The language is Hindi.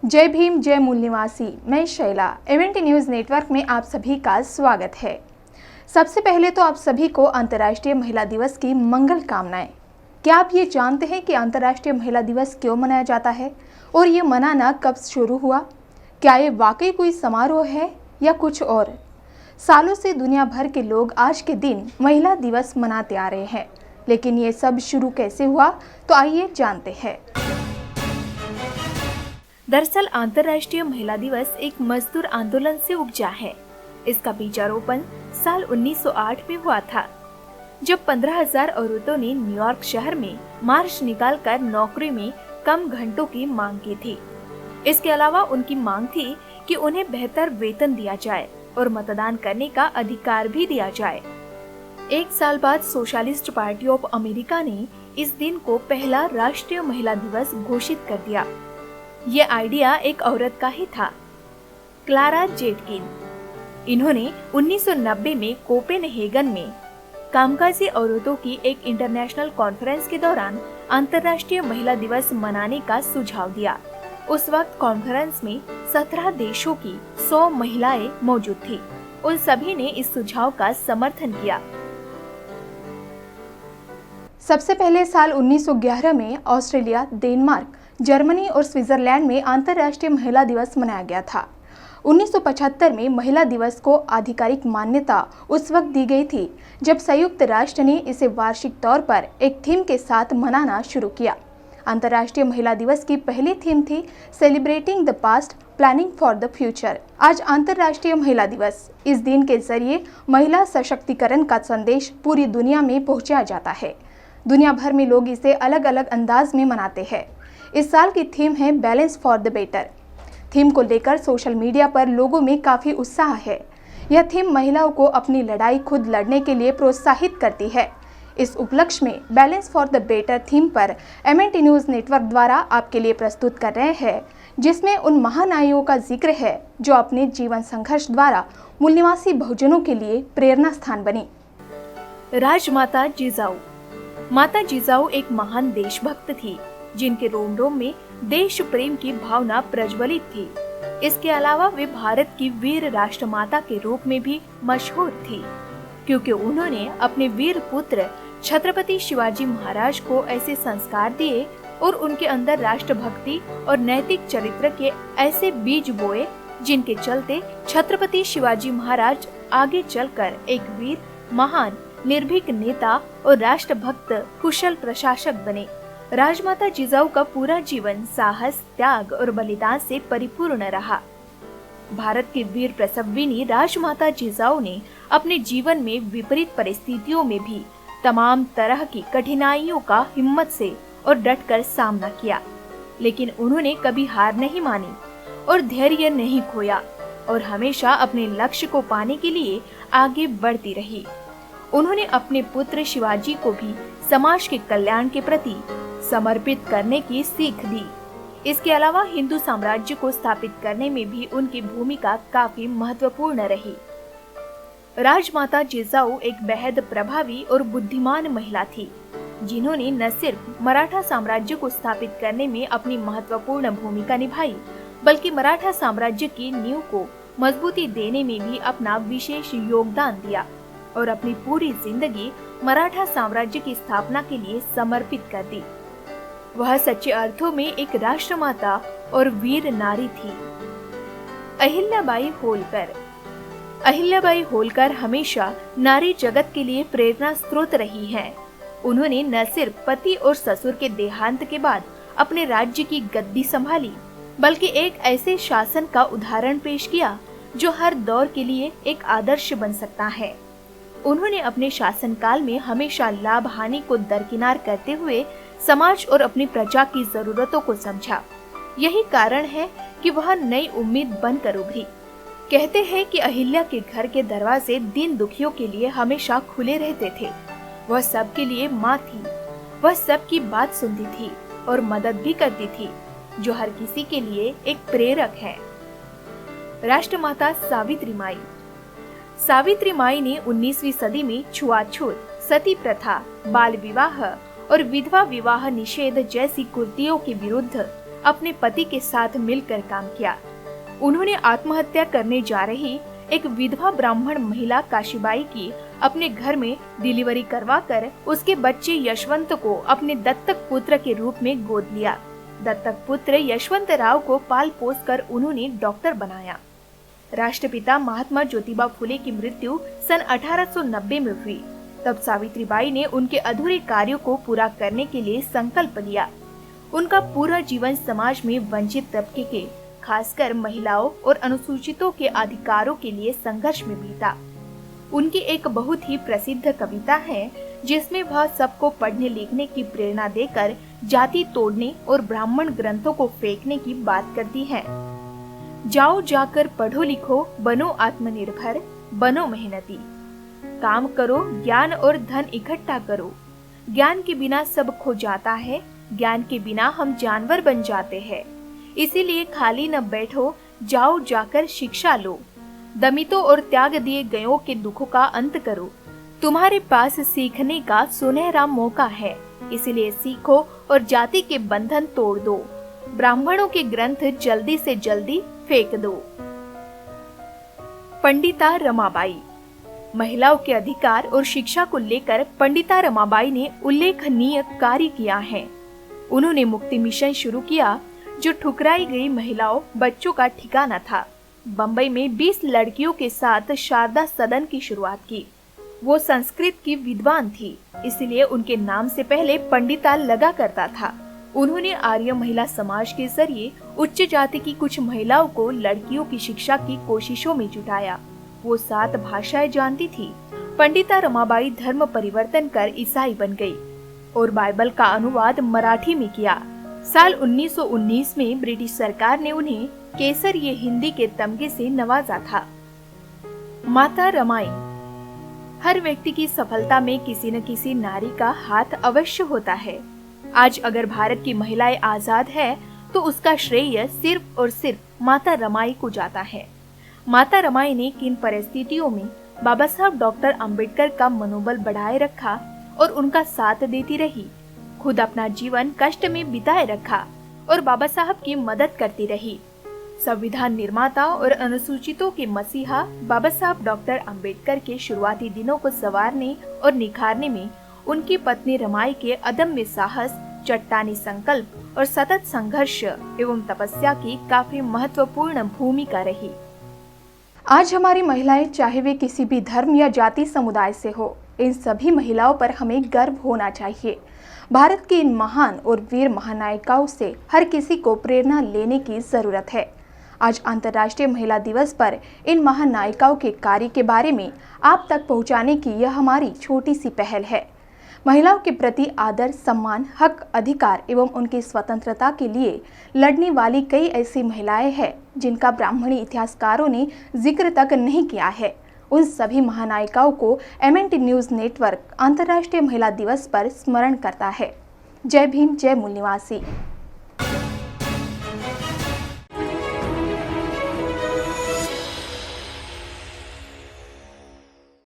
जय भीम, जय मूल निवासी। मैं शैला, एमएनटी न्यूज़ नेटवर्क में आप सभी का स्वागत है। सबसे पहले तो आप सभी को अंतर्राष्ट्रीय महिला दिवस की मंगल कामनाएं। क्या आप ये जानते हैं कि अंतर्राष्ट्रीय महिला दिवस क्यों मनाया जाता है और ये मनाना कब शुरू हुआ? क्या ये वाकई कोई समारोह है या कुछ और? सालों से दुनिया भर के लोग आज के दिन महिला दिवस मनाते आ रहे हैं, लेकिन ये सब शुरू कैसे हुआ, तो आइए जानते हैं। दरअसल अंतर्राष्ट्रीय महिला दिवस एक मजदूर आंदोलन से उपजा है। इसका बीजारोपण साल 1908 में हुआ था, जब 15,000 औरतों ने न्यूयॉर्क शहर में मार्च निकालकर नौकरी में कम घंटों की मांग की थी। इसके अलावा उनकी मांग थी कि उन्हें बेहतर वेतन दिया जाए और मतदान करने का अधिकार भी दिया जाए। एक साल बाद सोशलिस्ट पार्टी ऑफ अमेरिका ने इस दिन को पहला राष्ट्रीय महिला दिवस घोषित कर दिया। ये आइडिया एक औरत का ही था, क्लारा जेटकिन। इन्होंने 1990 में कोपेनहेगन में कामकाजी औरतों की एक इंटरनेशनल कॉन्फ्रेंस के दौरान अंतर्राष्ट्रीय महिला दिवस मनाने का सुझाव दिया। उस वक्त कॉन्फ्रेंस में 17 देशों की 100 महिलाएं मौजूद थी। उन सभी ने इस सुझाव का समर्थन किया। सबसे पहले साल 1911 में ऑस्ट्रेलिया, डेनमार्क, जर्मनी और स्विट्जरलैंड में अंतर्राष्ट्रीय महिला दिवस मनाया गया था। 1975 में महिला दिवस को आधिकारिक मान्यता उस वक्त दी गई थी जब संयुक्त राष्ट्र ने इसे वार्षिक तौर पर एक थीम के साथ मनाना शुरू किया। अंतर्राष्ट्रीय महिला दिवस की पहली थीम थी celebrating the past, planning for the future. आज अंतर्राष्ट्रीय महिला दिवस, इस दिन के जरिए महिला सशक्तिकरण का संदेश पूरी दुनिया में पहुंचाया जाता है। दुनिया भर में लोग इसे अलग अलग अंदाज में मनाते हैं। इस साल की थीम है balance for the better. Theme को लेकर सोशल मीडिया पर लोगों में काफ़ी उत्साह है। यह थीम महिलाओं को अपनी लड़ाई खुद लड़ने के लिए प्रोत्साहित करती है। इस उपलक्ष्य में balance for the better theme पर एमएनटी न्यूज़ नेटवर्क द्वारा आपके लिए प्रस्तुत कर रहे हैं, जिसमें उन महानायियों का जिक्र है जो अपने जीवन संघर्ष द्वारा मूल निवासी बहुजनों के लिए प्रेरणा स्थान बनी। राजमाता जिजाऊ। माता जिजाऊ एक महान देशभक्त थी, जिनके रोम रोम में देश प्रेम की भावना प्रज्वलित थी। इसके अलावा वे भारत की वीर राष्ट्रमाता के रूप में भी मशहूर थी, क्योंकि उन्होंने अपने वीर पुत्र छत्रपति शिवाजी महाराज को ऐसे संस्कार दिए और उनके अंदर राष्ट्रभक्ति और नैतिक चरित्र के ऐसे बीज बोए, जिनके चलते छत्रपति शिवाजी महाराज आगे चलकर एक वीर, महान, निर्भीक नेता और राष्ट्रभक्त कुशल प्रशासक बने। राजमाता जिजाऊ का पूरा जीवन साहस, त्याग और बलिदान से परिपूर्ण रहा। भारत की वीर प्रसविनी राजमाता जिजाऊ ने अपने जीवन में विपरीत परिस्थितियों में भी तमाम तरह की कठिनाइयों का हिम्मत से और डटकर सामना किया, लेकिन उन्होंने कभी हार नहीं मानी और धैर्य नहीं खोया और हमेशा अपने लक्ष्य को पाने के लिए आगे बढ़ती रही। उन्होंने अपने पुत्र शिवाजी को भी समाज के कल्याण के प्रति समर्पित करने की सीख दी। इसके अलावा हिंदू साम्राज्य को स्थापित करने में भी उनकी भूमिका काफी महत्वपूर्ण रही। राजमाता जिजाऊ एक बेहद प्रभावी और बुद्धिमान महिला थी, जिन्होंने न सिर्फ मराठा साम्राज्य को स्थापित करने में अपनी महत्वपूर्ण भूमिका निभाई, बल्कि मराठा साम्राज्य की नींव को मजबूती देने में भी अपना विशेष योगदान दिया और अपनी पूरी जिंदगी मराठा साम्राज्य की स्थापना के लिए समर्पित कर दी। वह सच्चे अर्थों में एक राष्ट्रमाता और वीर नारी थी। अहिल्याबाई होलकर। अहिल्याबाई होलकर हमेशा नारी जगत के लिए प्रेरणा स्रोत रही हैं। उन्होंने न सिर्फ पति और ससुर के देहांत के बाद अपने राज्य की गद्दी संभाली, बल्कि एक ऐसे शासन का उदाहरण पेश किया जो हर दौर के लिए एक आदर्श बन सकता है। उन्होंने अपने शासनकाल में हमेशा लाभ हानि को दरकिनार करते हुए समाज और अपनी प्रजा की जरूरतों को समझा। यही कारण है कि वह नई उम्मीद बनकर उभरी। कहते हैं कि अहिल्या के घर के दरवाजे दीन दुखियों के लिए हमेशा खुले रहते थे। वह सबके लिए माँ थी। वह सबकी बात सुनती थी और मदद भी करती थी, जो हर किसी के लिए एक प्रेरक है। राष्ट्रमाता सावित्री माई। सावित्री माई ने 19वीं सदी में छुआछूत, सती प्रथा, बाल विवाह और विधवा विवाह निषेध जैसी कुरीतियों के विरुद्ध अपने पति के साथ मिलकर काम किया। उन्होंने आत्महत्या करने जा रही एक विधवा ब्राह्मण महिला काशीबाई की अपने घर में डिलीवरी करवाकर उसके बच्चे यशवंत को अपने दत्तक पुत्र के रूप में गोद लिया। दत्तक पुत्र यशवंत राव को पाल पोस कर उन्होंने डॉक्टर बनाया। राष्ट्रपिता महात्मा ज्योतिबा फुले की मृत्यु सन 1890 में हुई। तब सावित्रीबाई ने उनके अधूरे कार्यों को पूरा करने के लिए संकल्प लिया। उनका पूरा जीवन समाज में वंचित तबके के, खासकर महिलाओं और अनुसूचितों के अधिकारों के लिए संघर्ष में बीता। उनकी एक बहुत ही प्रसिद्ध कविता है जिसमें वह सबको पढ़ने लिखने की प्रेरणा देकर जाति तोड़ने और ब्राह्मण ग्रंथों को फेंकने की बात करती है। जाओ जाकर पढ़ो लिखो, बनो आत्मनिर्भर, बनो मेहनती, काम करो, ज्ञान और धन इकट्ठा करो। ज्ञान के बिना सब खो जाता है, ज्ञान के बिना हम जानवर बन जाते हैं। इसीलिए खाली न बैठो, जाओ जाकर शिक्षा लो। दमितों और त्याग दिए गयों के दुखों का अंत करो। तुम्हारे पास सीखने का सुनहरा मौका है, इसलिए सीखो और जाति के बंधन तोड़ दो। ब्राह्मणों के ग्रंथ जल्दी से जल्दी फेंक दो। पंडिता रमाबाई। महिलाओं के अधिकार और शिक्षा को लेकर पंडिता रमाबाई ने उल्लेखनीय कार्य किया है। उन्होंने मुक्ति मिशन शुरू किया, जो ठुकराई गई महिलाओं बच्चों का ठिकाना था। बम्बई में 20 लड़कियों के साथ शारदा सदन की शुरुआत की। वो संस्कृत की विद्वान थी, इसलिए उनके नाम से पहले पंडिता लगा करता था। उन्होंने आर्य महिला समाज के जरिए उच्च जाति की कुछ महिलाओं को लड़कियों की शिक्षा की कोशिशों में जुटाया। वो 7 भाषाएं जानती थी। पंडिता रमाबाई धर्म परिवर्तन कर ईसाई बन गई और बाइबल का अनुवाद मराठी में किया। साल 1919 में ब्रिटिश सरकार ने उन्हें केसरिये हिंदी के तमगे से नवाजा था। माता रमाई। हर व्यक्ति की सफलता में किसी न किसी नारी का हाथ अवश्य होता है। आज अगर भारत की महिलाएं आजाद है तो उसका श्रेय सिर्फ और सिर्फ माता रमाई को जाता है। माता रमाई ने किन परिस्थितियों में बाबा साहब डॉक्टर अंबेडकर का मनोबल बढ़ाए रखा और उनका साथ देती रही। खुद अपना जीवन कष्ट में बिताए रखा और बाबा साहब की मदद करती रही। संविधान निर्माता और अनुसूचितों के मसीहा बाबा साहब डॉक्टर अंबेडकर के शुरुआती दिनों को संवारने और निखारने में उनकी पत्नी रमाई के अदम्य साहस, चट्टानी संकल्प और सतत संघर्ष एवं तपस्या की काफी महत्वपूर्ण भूमिका रही। आज हमारी महिलाएं, चाहे वे किसी भी धर्म या जाति समुदाय से हो, इन सभी महिलाओं पर हमें गर्व होना चाहिए। भारत की इन महान और वीर महानायिकाओं से हर किसी को प्रेरणा लेने की जरूरत है। आज अंतर्राष्ट्रीय महिला दिवस पर इन महानायिकाओं के कार्य के बारे में आप तक पहुंचाने की यह हमारी छोटी सी पहल है। महिलाओं के प्रति आदर, सम्मान, हक, अधिकार एवं उनकी स्वतंत्रता के लिए लड़ने वाली कई ऐसी महिलाएं हैं जिनका ब्राह्मणी इतिहासकारों ने जिक्र तक नहीं किया है। उन सभी महानायिकाओं को MNT न्यूज़ नेटवर्क अंतर्राष्ट्रीय महिला दिवस पर स्मरण करता है। जय भीम, जय मूल निवासी।